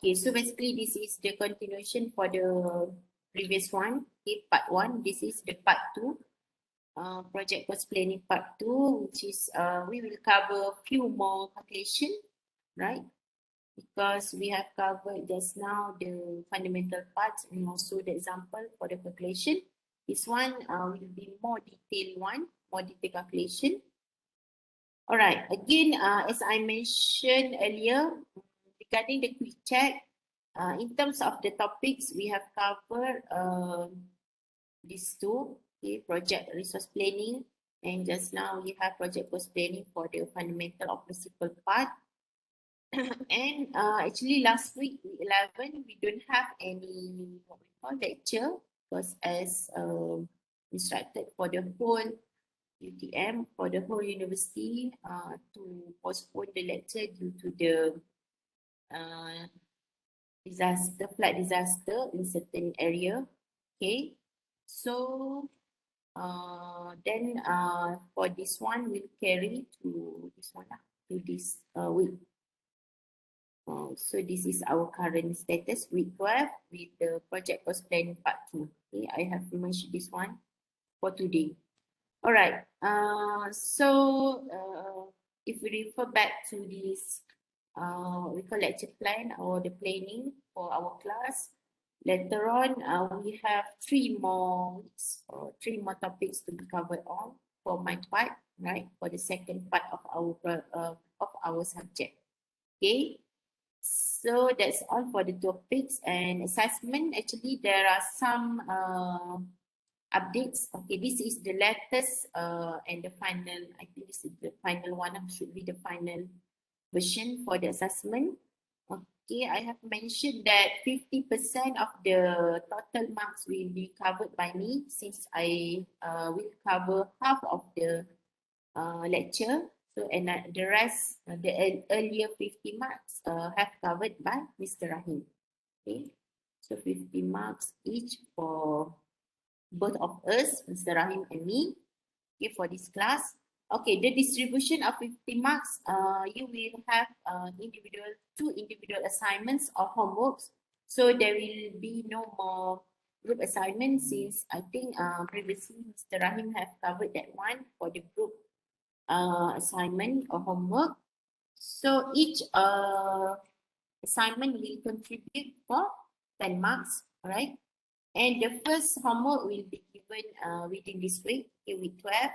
Okay, so basically this is the continuation for the previous one. Okay, part 1. This is the part 2. Project cost planning part 2, which is we will cover a few more calculation, right? Because we have covered just now the fundamental parts and also the example for the calculation. This one will be more detailed one, more detailed calculation. All right, again, as I mentioned earlier, regarding the quick check, in terms of the topics, we have covered these two, okay, project resource planning, and just now we have project cost planning for the fundamental of principle part. And actually last week, week 11, we don't have any what we call lecture because as instructed for the whole UTM, for the whole university to postpone the lecture due to the flood disaster in certain area. Okay, so then for this one, we'll carry to this one to this week. So this is our current status, week 12, with the project cost planning part 2. Okay, I have mentioned this one for today. All right. So if we refer back to this, we call lecture plan or the planning for our class. Later on, we have 3 more weeks or 3 more topics to be covered on for my part, right? For the second part of our subject. Okay. So that's all for the topics and assessment. Actually, there are some updates. Okay, this is the latest and the final, I think this is the final one, should be the final version for the assessment. Okay, I have mentioned that 50% of the total marks will be covered by me since I will cover half of the lecture. So, and the rest, the earlier 50 marks have covered by Mr. Rahim. Okay, so 50 marks each for both of us, Mr. Rahim and me, okay, for this class. Okay, the distribution of 50 marks, you will have two individual assignments or homeworks. So there will be no more group assignments since I think previously Mr. Rahim have covered that one for the group assignment or homework. So each assignment will contribute for 10 marks, all right? And the first homework will be given within this week, okay, week 12,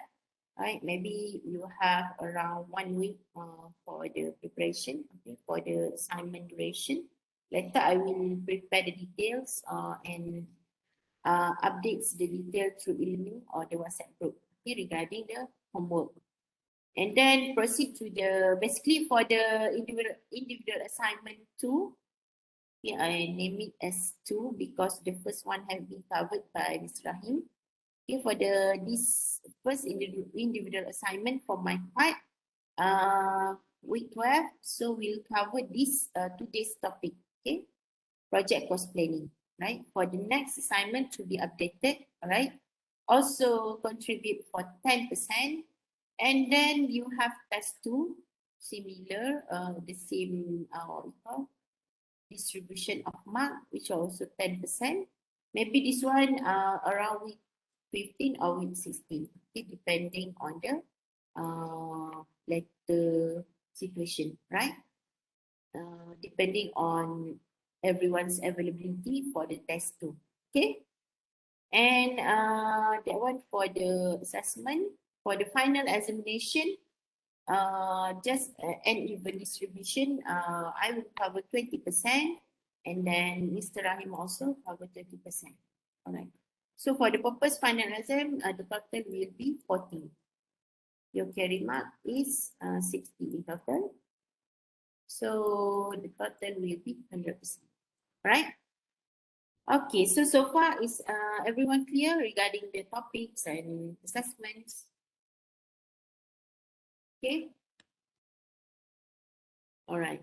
right? Maybe you have around 1 week for the preparation, okay, for the assignment duration. Later, I will prepare the details and updates the detail through email or the WhatsApp group, okay, regarding the homework. And then proceed to the, basically for the individual assignment 2, okay, I name it as 2 because the first one has been covered by Mr. Rahim. Okay, for this first individual assignment for my part, week 12, so we'll cover this today's topic, okay, project cost planning, right? For the next assignment to be updated, all right, also contribute for 10%, and then you have test 2, similar, the same what we call distribution of mark, which are also 10%. Maybe this one around week 15 or week 16, okay, depending on the letter situation, right? Depending on everyone's availability for the test 2, okay? And that one for the assessment. For the final examination, just an even distribution, I will cover 20%, and then Mr. Rahim also cover 30%. All right. So for the purpose final exam, the total will be 40. Your carry mark is 60 in total. So the total will be 100%. Right? Okay, so far is everyone clear regarding the topics and assessments? Okay. All right.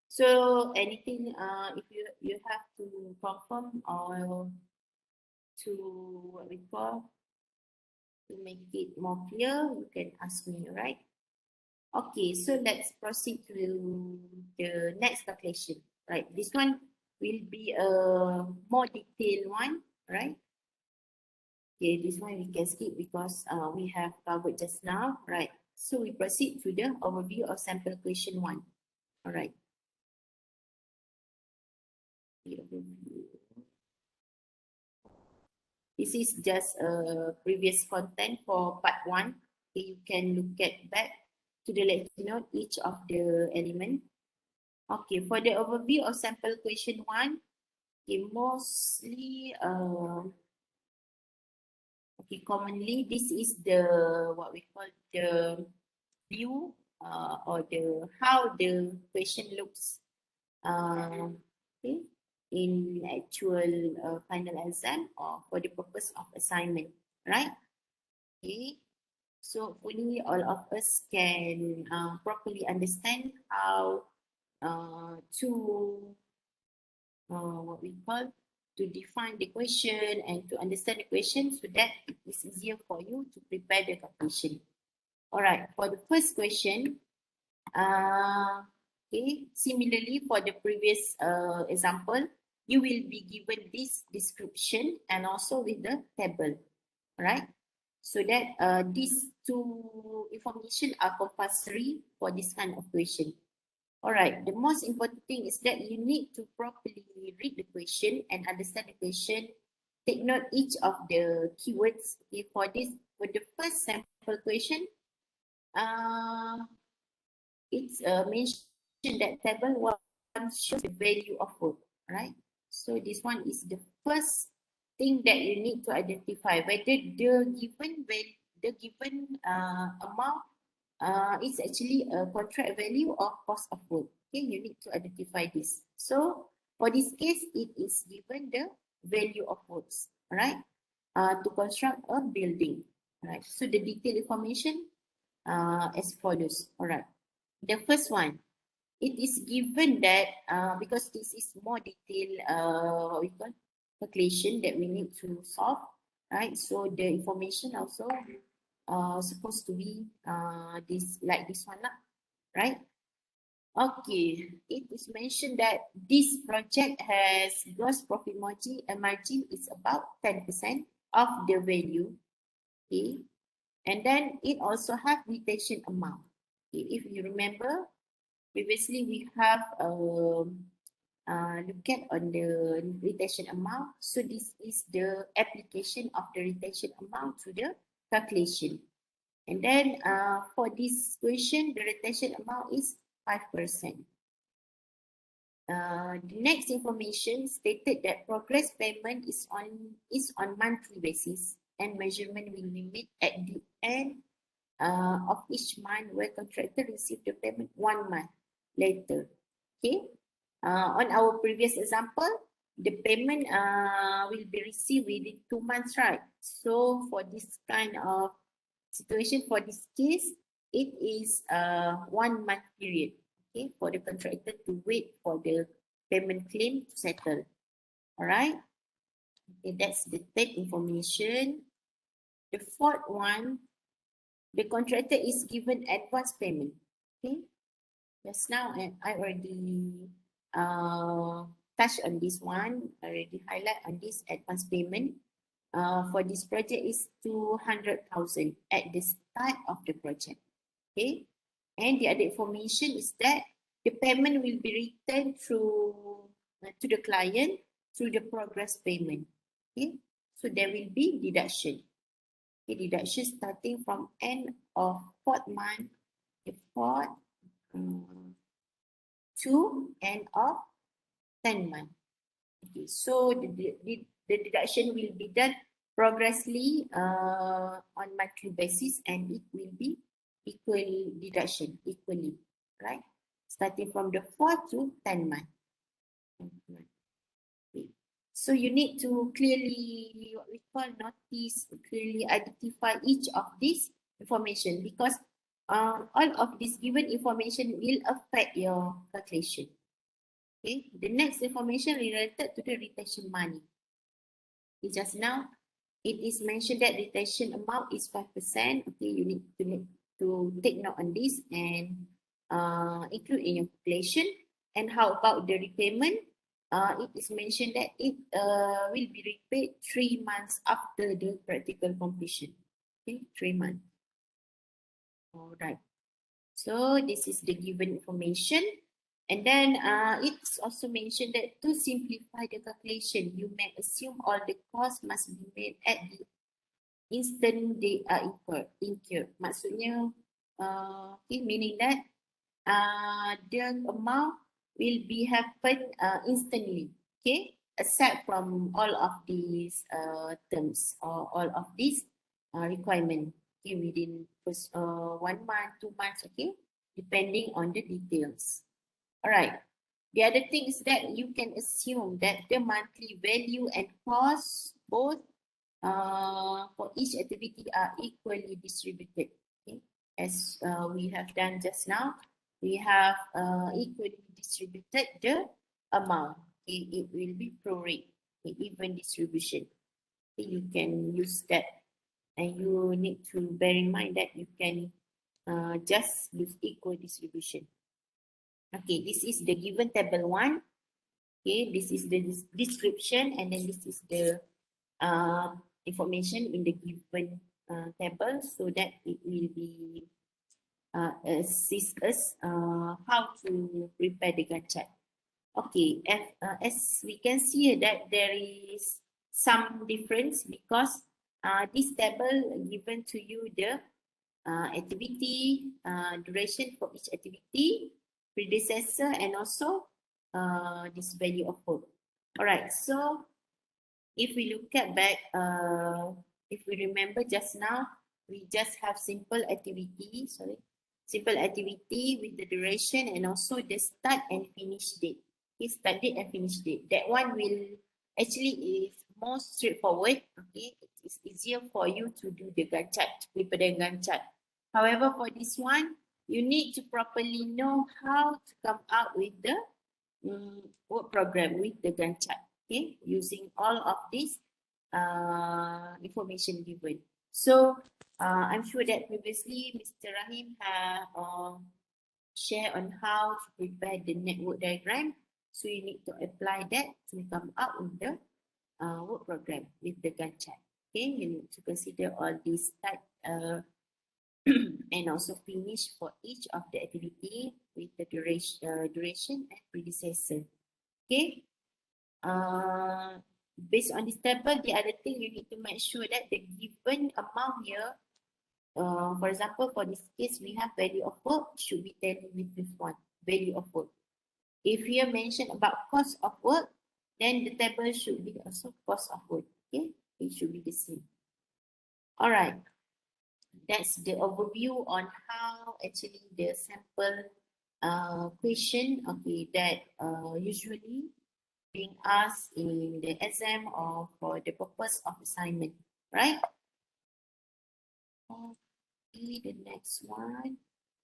So anything if you have to confirm or to what we call to make it more clear, you can ask me, right? Okay, so let's proceed to the next calculation. Right, this one will be a more detailed one, right? Okay, this one we can skip because we have covered just now, right? So we proceed to the overview of sample question 1. All right. The overview. This is just a previous content for part 1. Okay, you can look at back to the lecture note each of the element. Okay, for the overview of sample question 1, okay, mostly okay, commonly this is the what we call the view or the how the question looks okay, in actual final exam or for the purpose of assignment, right? Okay, so hopefully all of us can properly understand how to what we call to define the question and to understand the question so that it is easier for you to prepare the calculation. All right, for the first question, okay, similarly for the previous example, you will be given this description and also with the table, right? So that these two information are compulsory for this kind of question. All right, the most important thing is that you need to properly read the question and understand the question. Take note each of the keywords. Okay, for the first sample question, uh, it's mentioned that table one shows the value of work, right? So this one is the first thing that you need to identify whether the given value, the given amount is actually a contract value or cost of work. Okay, you need to identify this. So for this case, it is given the value of works, right? To construct a building, right? So the detailed information as follows. All right. The first one, it is given that because this is more detailed what we call calculation that we need to solve, right? So the information also supposed to be this like this one lah, right? Okay, it is mentioned that this project has gross profit margin and margin is about 10% of the value, okay? And then it also have retention amount. Okay, if you remember, previously we have look at on the retention amount. So this is the application of the retention amount to the calculation. And then for this question, the retention amount is 5%. The next information stated that progress payment is on monthly basis and measurement will be made at the end of each month where contractor receive the payment 1 month later. Okay. On our previous example, the payment will be received within 2 months, right? So for this kind of situation, for this case, it is 1 month period. Okay, for the contractor to wait for the payment claim to settle. All right. Okay, that's the third information. The fourth one, the contractor is given advance payment. Okay, just now I already touched on this one, already highlight on this advance payment. For this project is 200,000 at the start of the project. Okay, and the other information is that the payment will be returned through to the client through the progress payment. Okay, so there will be deduction. Okay, deduction starting from end of fourth month, the fourth to end of 10 month. Okay, so the deduction will be done progressively on monthly basis and it will be equal deduction equally, right? Starting from the 4 to 10 month. Okay. So you need to clearly what we call notice, clearly identify each of these information because all of this given information will affect your calculation. Okay, the next information related to the retention money. Okay, just now it is mentioned that retention amount is 5%. Okay, you need to take note on this and include in your calculation. And how about the repayment? it is mentioned that it will be repaid 3 months after the practical completion. Okay, 3 months. All right. So this is the given information. And then it's also mentioned that to simplify the calculation, you may assume all the costs must be made at the instant they are incurred. Maksudnya, okay, meaning that the amount will be happen instantly, okay, aside from all of these terms or all of these requirement, okay, within first 1 month, 2 months, okay, depending on the details. All right. The other thing is that you can assume that the monthly value and cost both for each activity are equally distributed. Okay? As we have done just now, we have equally distributed the amount. Okay? It will be prorate, okay? Even distribution. Okay? You can use that, and you need to bear in mind that you can just use equal distribution. Okay, this is the given table 1. Okay, this is the description, and then this is the information in the given table, so that it will be assist us how to prepare the Gantt chart. Okay, as we can see that there is some difference because this table given to you the activity, duration for each activity, predecessor, and also this value of work. All right, so if we look at back, if we remember just now, we just have simple activity, simple activity with the duration and also the start and finish date. Okay, start date and finish date. That one will actually is more straightforward. Okay, it is easier for you to do the Gantt chart, prepare the Gantt chart. However, for this one, you need to properly know how to come out with the work program with the Gantt chart. Okay, using all of this information given. So I'm sure that previously Mr. Rahim have shared on how to prepare the network diagram. So you need to apply that to come up with the work program with the Gantt chart. Okay, you need to consider all these type and also finish for each of the activity with the duration and predecessor. Okay. Based on this table, the other thing you need to make sure that the given amount here, for example, for this case, we have value of work should be tallied with this one, value of work. If here mentioned about cost of work, then the table should be also cost of work. Okay, it should be the same. All right, that's the overview on how actually the sample question, okay, that usually being asked in the exam or for the purpose of assignment, right? Okay, the next one.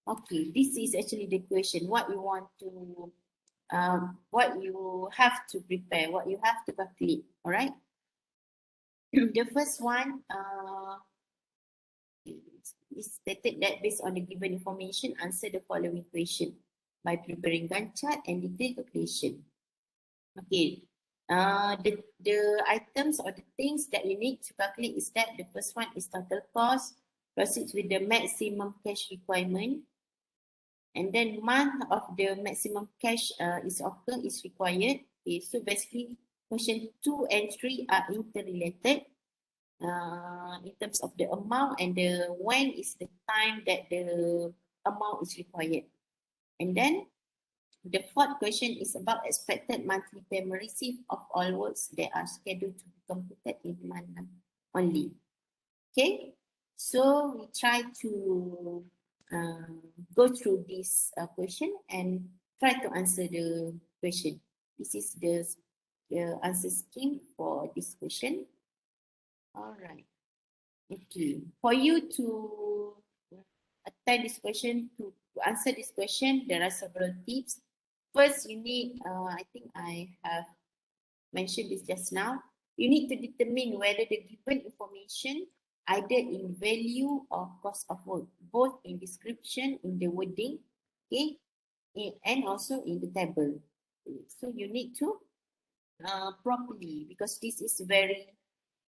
Okay, this is actually the question. What you want to, what you have to prepare, what you have to calculate, all right? The first one is stated that based on the given information, answer the following question by preparing Gantt chart and detailed calculation. Okay, the items or the things that you need to calculate is that the first one is total cost, proceeds with the maximum cash requirement, and then month of the maximum cash is required. Okay, so basically question 2 and 3 are interrelated in terms of the amount and the when is the time that the amount is required. And then the fourth question is about expected monthly payment receipt of all works that are scheduled to be completed in month only. Okay, so we try to go through this question and try to answer the question. This is the answer scheme for this question. All right. Okay. For you to attend this question, to answer this question, there are several tips. First, you need, I think I have mentioned this just now, you need to determine whether the given information either in value or cost of work, both in description, in the wording, okay, and also in the table. So you need to properly, because this is very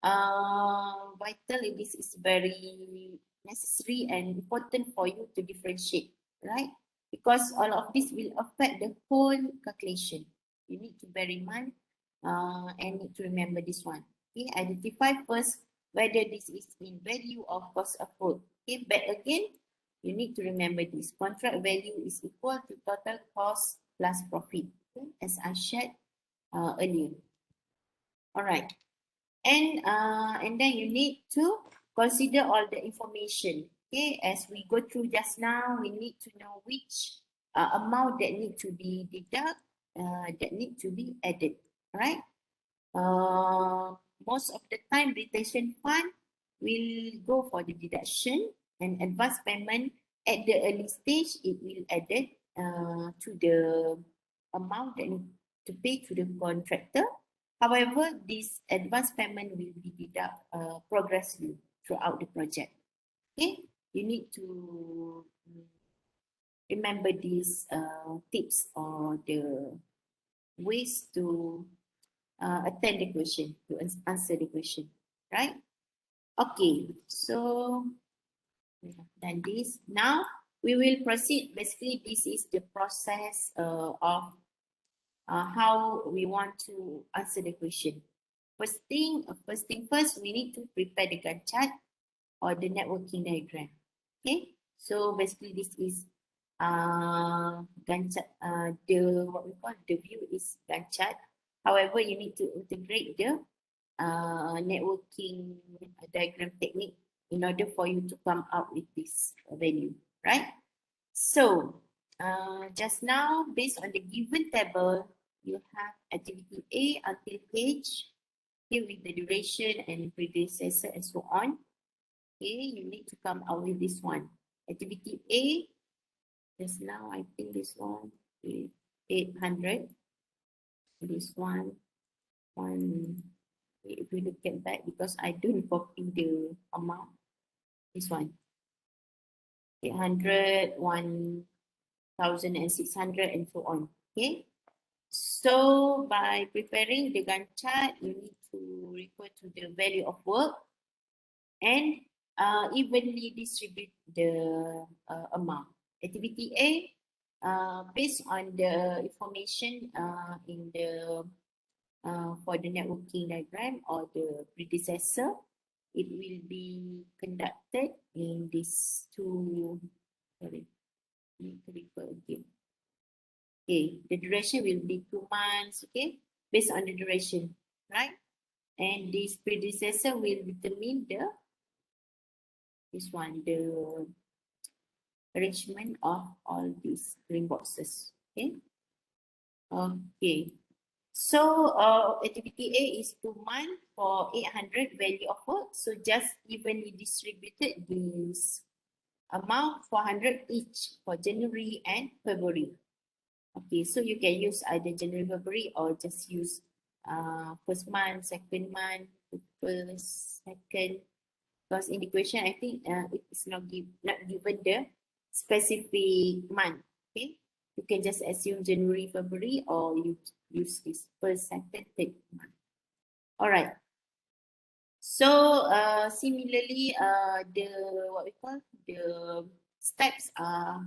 vital, and this is very necessary and important for you to differentiate, right? Because all of this will affect the whole calculation. You need to bear in mind and need to remember this one. Okay, identify first whether this is in value or cost of work. Okay, back again, you need to remember this. Contract value is equal to total cost plus profit, okay, as I shared earlier. All right. And then you need to consider all the information. Okay, as we go through just now, we need to know which amount that need to be deduct, that need to be added. Right? Most of the time, retention fund will go for the deduction, and advance payment at the early stage, it will added to the amount that need to pay to the contractor. However, this advance payment will be deduct progressively throughout the project. Okay, you need to remember these tips or the ways to attend the question, to answer the question, right? Okay, so we have done this. Now we will proceed. Basically, this is the process of how we want to answer the question. First thing first, we need to prepare the Gantt chart or the networking diagram. Okay, so basically this is Gantt chart. The what we call the view is Gantt chart. However, you need to integrate the networking diagram technique in order for you to come up with this value, right? So, just now, based on the given table, you have activity A until H, okay, with the duration and predecessor and so on. Okay, you need to come out with this one. Activity A, just now, I think this one is 800. This one, if we look at that, because I don't copy the amount, this one, 800, 1,600, and so on. Okay. So by preparing the Gantt chart, you need to refer to the value of work and evenly distribute the amount. Activity A, based on the information in the for the networking diagram or the predecessor, it will be conducted in these two. Sorry, need to refer again. Okay, the duration will be 2 months. Okay, based on the duration, right? And this predecessor will determine this one, the arrangement of all these green boxes. Okay. Okay. So activity A is 2 months for 800 value of work. So just evenly distributed this amount 400 each for January and February. Okay, so you can use either January, February, or just use first month, second month, first, second. Because in the question, I think it is not given the specific month. Okay, you can just assume January, February, or you use this first, second, third month. All right. So similarly, the what we call the steps are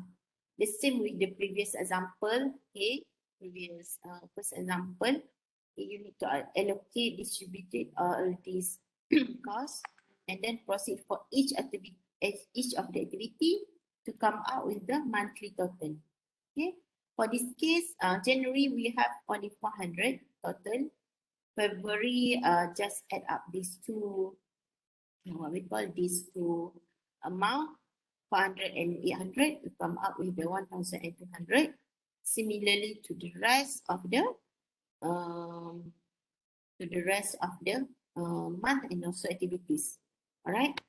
the same with the previous example. Okay, previous first example. Okay, you need to allocate, distributed all these costs, and then proceed for each activity, each of the activity to come out with the monthly total. Okay, for this case, January we have only 400 total. February, just add up these two, what we call these two amount, 400 and 800, to come up with the 1,200. Similarly to the rest of the um, month and also activities. All right.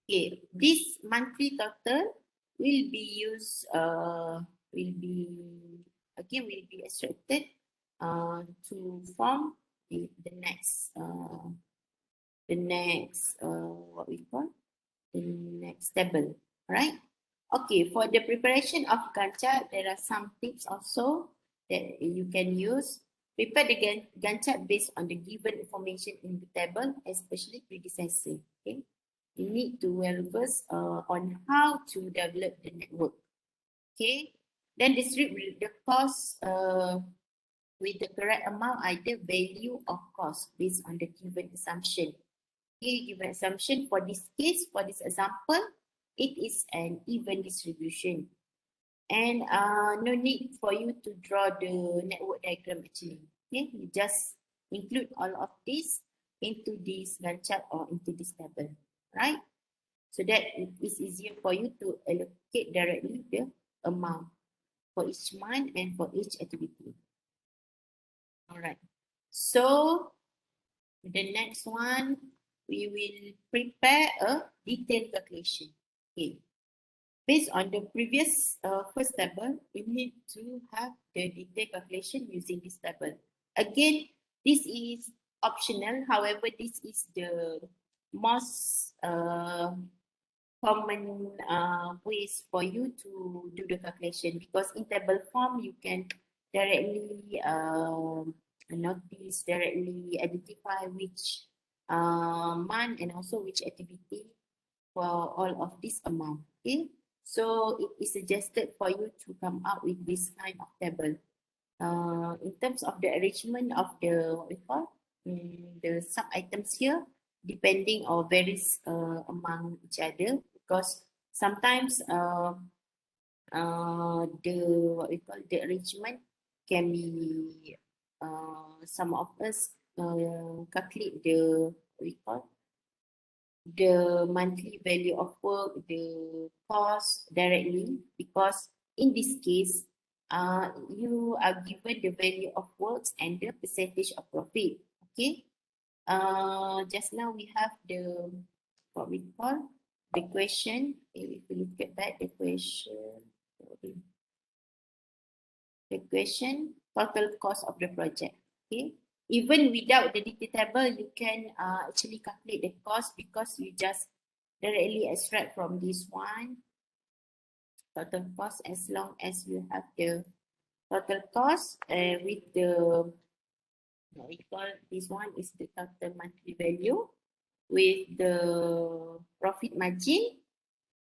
Okay, this monthly total will be used. Will be extracted to form the next what we call the next table, right? Okay, for the preparation of Gantt chart, there are some tips also that you can use. Prepare the Gantt chart based on the given information in the table, especially predecessor. Okay, you need to well versed on how to develop the network. Okay, then distribute the cost with the correct amount, either value or cost based on the given assumption. Okay, given assumption for this case, for this example, it is an even distribution. And no need for you to draw the network diagram actually. Okay, you just include all of this into this Gantt chart or into this table, right? So that it is easier for you to allocate directly the amount for each month and for each activity. All right. So the next one, we will prepare a detailed calculation. Okay. Based on the previous first table, we need to have the detailed calculation using this table. Again, this is optional. However, this is the most common ways for you to do the calculation, because in table form you can directly notice, directly identify which month and also which activity for all of this amount. Okay, so it is suggested for you to come up with this kind of table. In terms of the arrangement of the what we call the sub items here, depending or varies among each other, because sometimes the what we call the arrangement can be some of us calculate the what we call the monthly value of work, the cost directly, because in this case, you are given the value of works and the percentage of profit. Okay. Just now we have the what we call the question. If we look at that, the question total cost of the project. Okay. Even without the detail table, you can actually calculate the cost, because you just directly extract from this one total cost, as long as you have the total cost with the what we call this one is the total monthly value with the profit margin,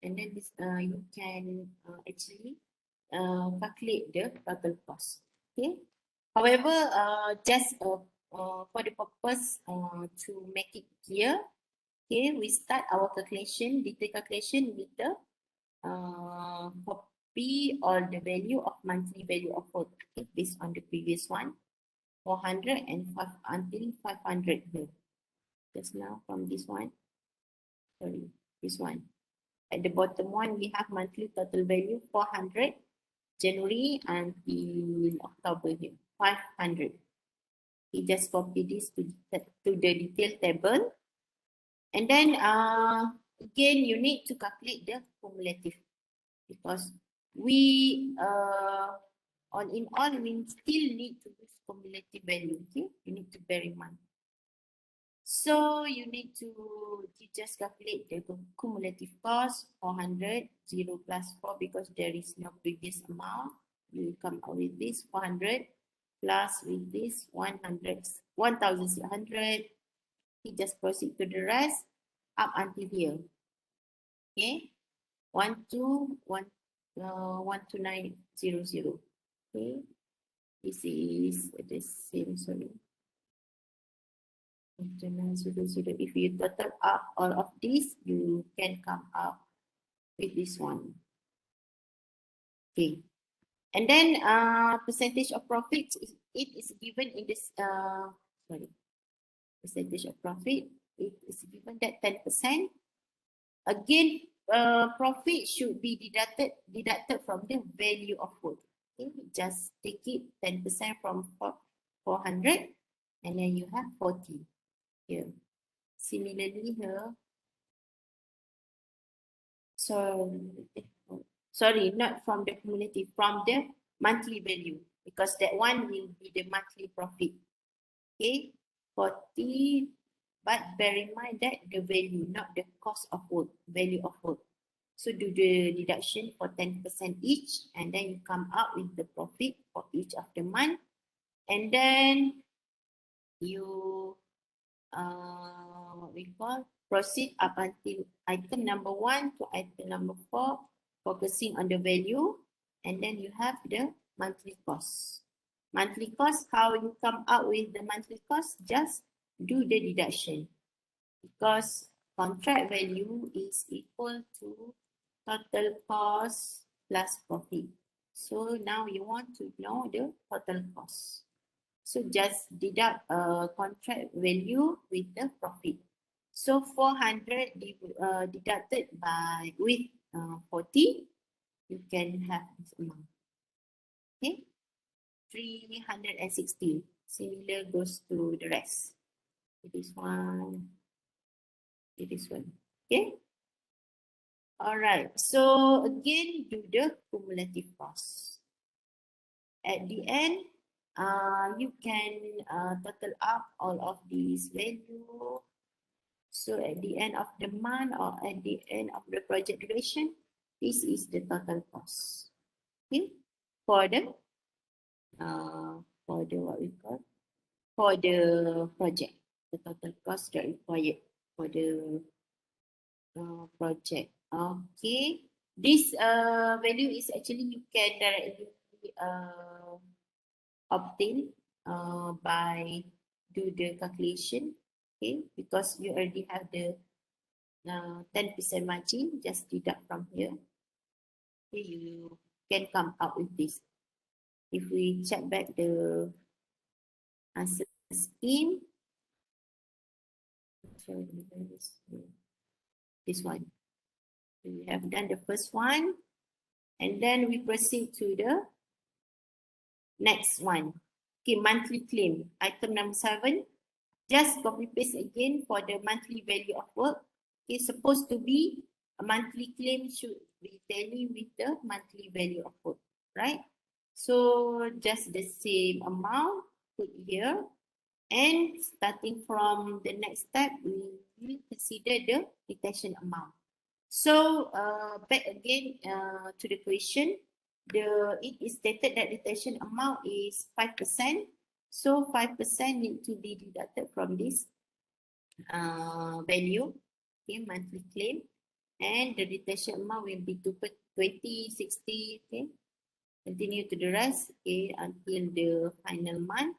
and then this you can actually calculate the total cost. Okay. However, just for the purpose to make it clear, okay, we start our calculation, detailed calculation with the copy or the value of monthly value of work, okay, based on the previous one, 400 and 5 until 500 here. Just now from this one, sorry, this one. At the bottom one, we have monthly total value 400, January until October here, 500. We just copy this to the detail table. And then again, you need to calculate the cumulative, because we on in all we still need to use cumulative value. Okay, you need to bear in mind. So you need to just calculate the cumulative cost 400, 0 plus 4, because there is no previous amount. You come out with this 400 plus with this 100, 1,600. You just proceed to the rest up until here. Okay, 12900. Okay, this is the same. Sorry. 12900. If you total up all of these, you can come up with this one. Okay, and then percentage of profit, it is given in this sorry, percentage of profit, it is given that 10%. Again, profit should be deducted from the value of work. Okay, just take it 10% from 400, and then you have 40 here. Similarly here, so sorry, not from the cumulative, from the monthly value, because that one will be the monthly profit. Okay, 40, but bear in mind that the value, not the cost of work, value of work. So do the deduction for 10% each, and then you come out with the profit for each of the month. And then you what we call proceed up until item number 1 to item number 4, focusing on the value, and then you have the monthly cost. Monthly cost, how you come out with the monthly cost? Just do the deduction, because contract value is equal to total cost plus profit. So now you want to know the total cost. So just deduct contract value with the profit. So 400 deducted by with 40, you can have this amount. Okay, 360. Similar goes to the rest. It is one. It is one. Okay. All right. So again, do the cumulative cost. At the end, you can total up all of these value. So at the end of the month or at the end of the project duration, this is the total cost. Okay, for the what we call, for the project, the total cost that required for the project. Okay, this value is actually you can directly obtain by do the calculation. Okay, because you already have the 10% margin, just deduct from here. Okay, you can come out with this. If we check back the answer scheme, so this one. We have done the first one, and then we proceed to the next one. Okay, monthly claim. Item number 7. Just copy paste again for the monthly value of work. It's supposed to be a monthly claim should be tally with the monthly value of work, right? So just the same amount put here, and starting from the next step, we will consider the retention amount. So back again to the question, it is stated that retention amount is 5%. So 5% need to be deducted from this value, okay, monthly claim, and the retention amount will be 20, 60, okay, continue to the rest, okay, until the final month.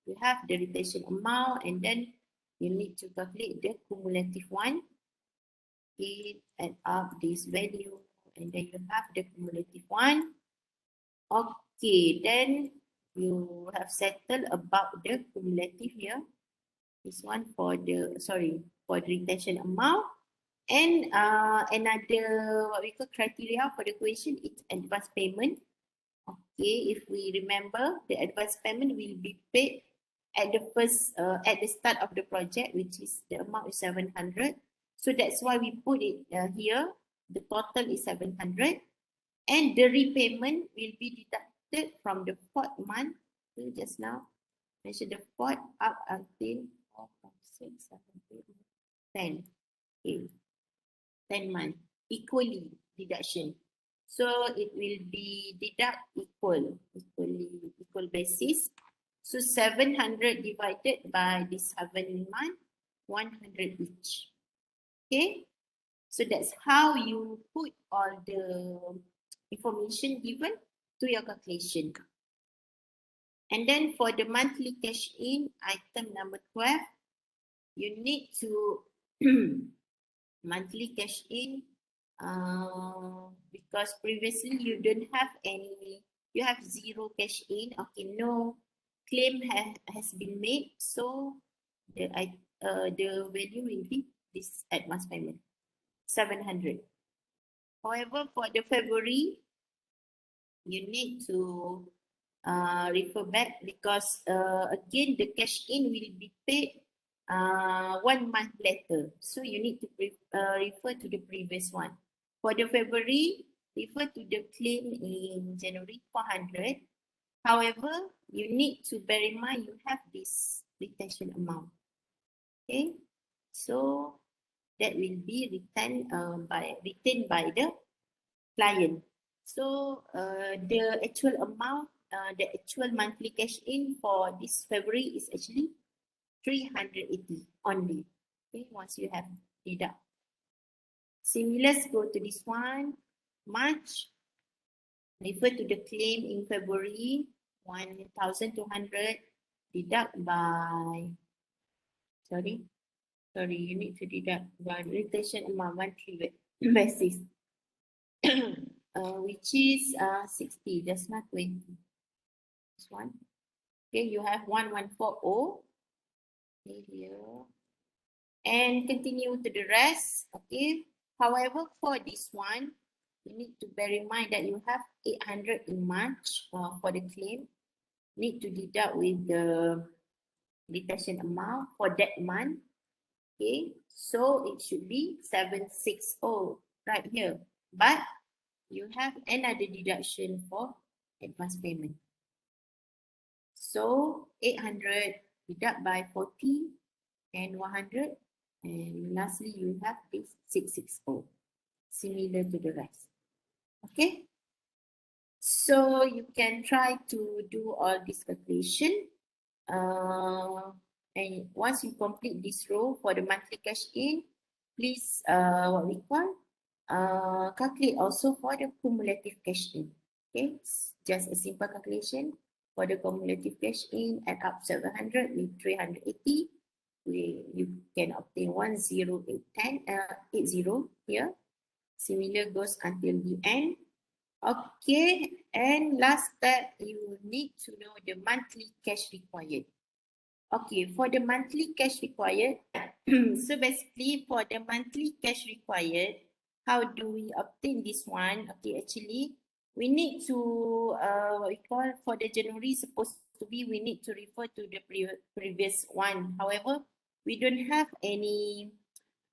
You have the retention amount, and then you need to calculate the cumulative one. Okay, add up this value, and then you have the cumulative one. Okay, then you have settled about the cumulative here. This one for the, for the retention amount. And another what we call criteria for the question is advance payment. Okay, if we remember, the advance payment will be paid at the first at the start of the project, which is the amount is 700. So that's why we put it here. The total is 700, and the repayment will be deducted from the 4th month. So just now mention the 4th up until 4, 5, 6, 7, 8, 10. Okay. 10 months, equally deduction. So it will be deduct equal basis. So 700 divided by this 7 month, 100 each. Okay, so that's how you put all the information given to your calculation. And then for the monthly cash in, item number 12, you need to monthly cash in because previously you don't have any, you have zero cash in. Okay, no claim has been made, so the value will be this advance payment 700. However, for the February, you need to refer back because again the cash in will be paid 1 month later. So you need to refer to the previous one. For the February, refer to the claim in January 400. However, you need to bear in mind you have this retention amount. Okay, so that will be retained by the client. So the actual amount the actual monthly cash in for this February is actually 380 only. Okay, once you have deduct. Similar, let's go to this one. March, refer to the claim in February, 1,200 deduct by, sorry, you need to deduct by retention amount monthly basis, which is 60, that's not 20. This one. Okay, you have 1140. Okay, here. And continue to the rest. Okay. However, for this one, you need to bear in mind that you have 800 in March for the claim. Need to deduct with the retention amount for that month. Okay, so it should be 760 right here. But you have another deduction for advance payment. So 800 deduct by 40 and 100. And lastly, you have this 660, similar to the rest. Okay. So you can try to do all this calculation. And once you complete this row for the monthly cash in, please what we call calculate also for the cumulative cash in. Okay, just a simple calculation for the cumulative cash in, add up 700 with 380. You can obtain 10880 here. Similar goes until the end. Okay, and last step, you need to know the monthly cash required. Okay, for the monthly cash required, so basically for the monthly cash required, how do we obtain this one? Okay, actually, we need to, what we call for the January supposed to be, we need to refer to the previous one. However, we don't have any,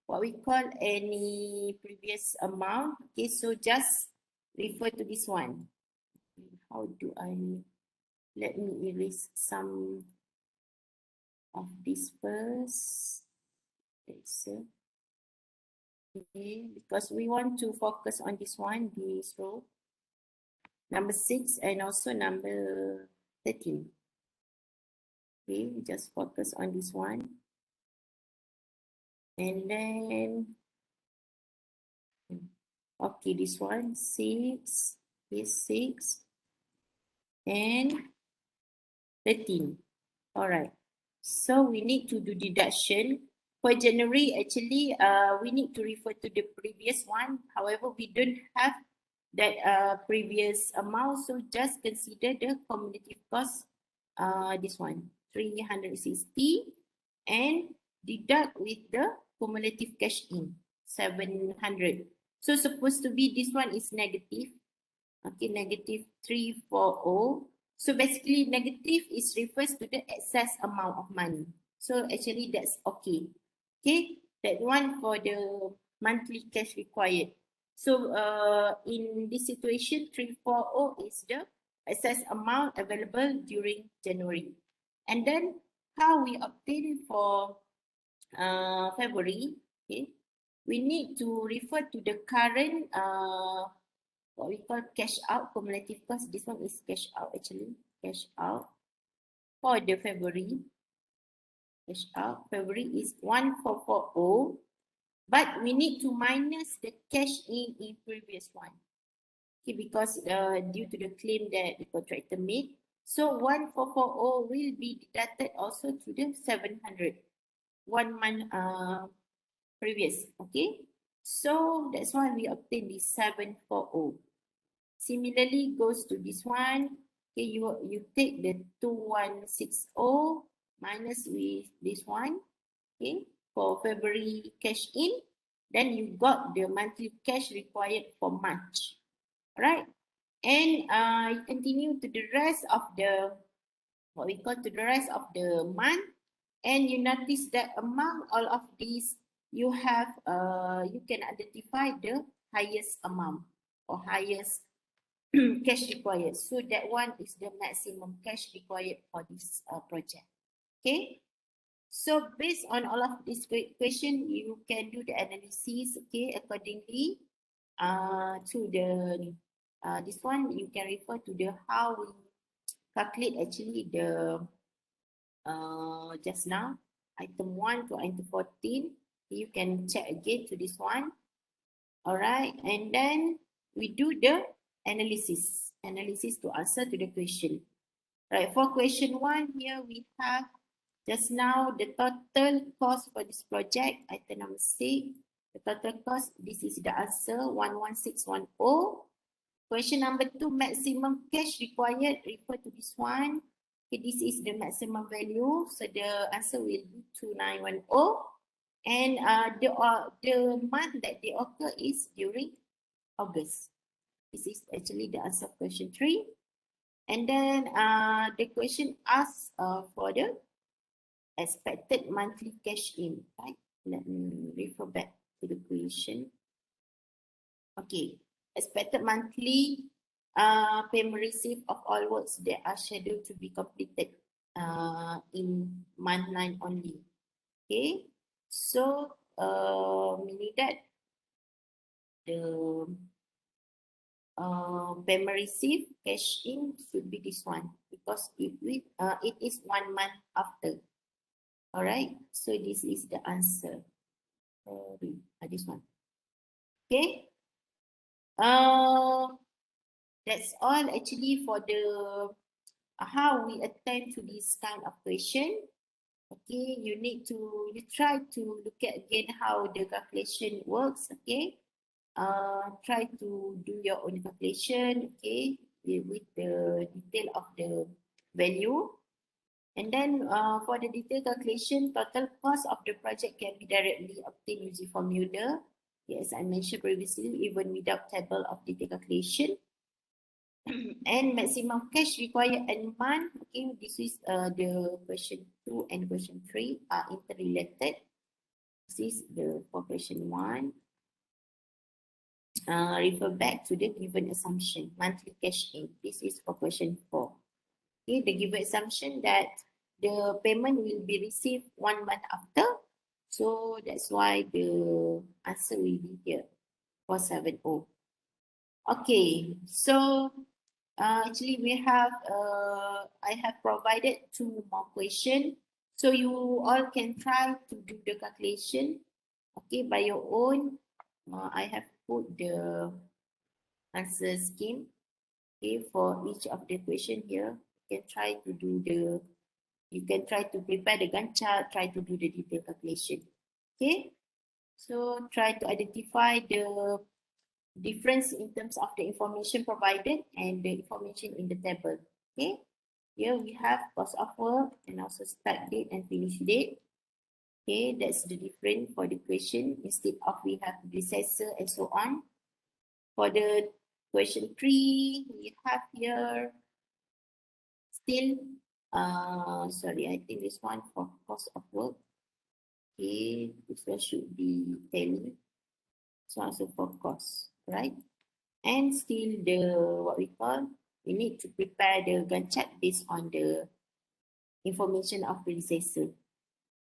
what we call any previous amount. Okay, so just refer to this one. How do I, let me erase some of this first. Okay, because we want to focus on this one, this row, number 6 and also number 13. Okay, just focus on this one. And then, okay, this one, 6, this 6, and 13. All right. So we need to do deduction. For January, actually, we need to refer to the previous one. However, we don't have that previous amount. So just consider the cumulative cost, this one, 360, and deduct with the cumulative cash in, 700. So supposed to be this one is negative. Okay, negative 340. So basically negative is refers to the excess amount of money. So actually that's okay. Okay, that one for the monthly cash required. So in this situation, 340 is the excess amount available during January. And then how we obtain for February, okay, we need to refer to the current what we call cash out cumulative cost. This one is cash out actually. Cash out for the February. Cash out February is 1440. But we need to minus the cash in previous one. Okay, because due to the claim that the contractor made. So 1440 will be deducted also to the 700. 1 month previous. Okay. So that's why we obtain this 740. Similarly goes to this one. Okay, you take the 2160 minus with this one. Okay, for February cash in, then you got the monthly cash required for March. Right? And you continue to the rest of the, what we call to the rest of the month, and you notice that among all of these, you have you can identify the highest amount or highest cash required. So that one is the maximum cash required for this project. Okay. So based on all of this question, you can do the analysis, okay, accordingly to the this one. You can refer to the how we calculate actually the just now item 1 to item 14. You can check again to this one. All right, and then we do the analysis to answer to the question. Right, for question 1 here we have just now the total cost for this project, item number 6. The total cost, this is the answer, 11610. Question number 2, maximum cash required, refer to this one. Okay, this is the maximum value, so the answer will be 2910. And the month that they occur is during August. This is actually the answer of question 3. And then the question asks for the expected monthly cash in, right? Let me refer back to the question. Okay, expected monthly payment receipt of all works that are scheduled to be completed in month 9 only. Okay, so meaning that the payment receipt cash in should be this one because it is 1 month after. All right, so this is the answer. This one. Okay. That's all actually for the how we attempt to this kind of question. Okay, you try to look at again how the calculation works. Okay, try to do your own calculation. Okay, with the detail of the value. And then for the detailed calculation, total cost of the project can be directly obtained using formula. Yes, I mentioned previously, even without table of detailed calculation. And maximum cash required in month. Okay, this is the question 2 and question 3 are interrelated. This is the for question 1. Refer back to the given assumption, monthly cash in. This is for question 4. Okay, the given assumption that the payment will be received 1 month after. So that's why the answer will be here, 470. Okay, so actually we have, I have provided 2 more questions. So you all can try to do the calculation, okay, by your own. I have put the answer scheme, okay, for each of the question here. You can try to do you can try to prepare the Gantt chart, try to do the detailed calculation, okay. So try to identify the difference in terms of the information provided and the information in the table. Okay, here we have cost of work and also start date and finish date. Okay, that's the difference for the question. Instead of we have predecessor and so on. For the question 3, we have here still, sorry, I think this one for cost of work. Okay, this one should be tally. So also for cost, right? And still what we call, we need to prepare the Gantt chart based on the information of predecessor.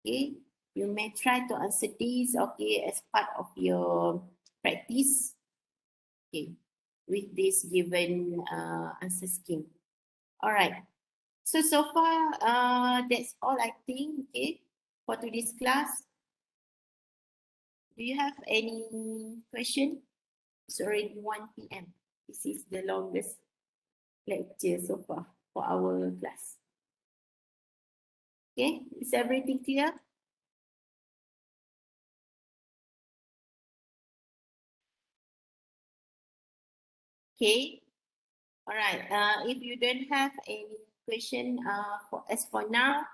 Okay, you may try to answer this, okay, as part of your practice, okay, with this given answer scheme. All right, so far that's all I think, okay, for today's class. Do you have any question? It's already 1 p.m. This is the longest lecture so far for our class. Okay, is everything clear? Okay, all right. If you don't have any question as for now,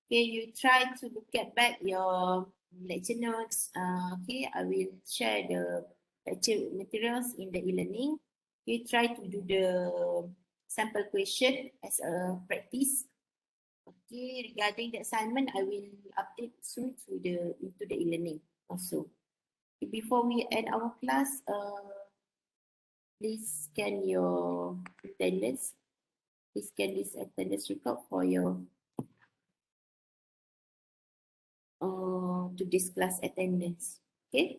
okay, you try to look at back your lecture notes. Okay, I will share the lecture materials in the e-learning. You try to do the sample question as a practice. Okay, regarding the assignment, I will update soon into the e-learning also. Before we end our class, please scan your attendance. Please scan this attendance record for your to this class attendance. Okay.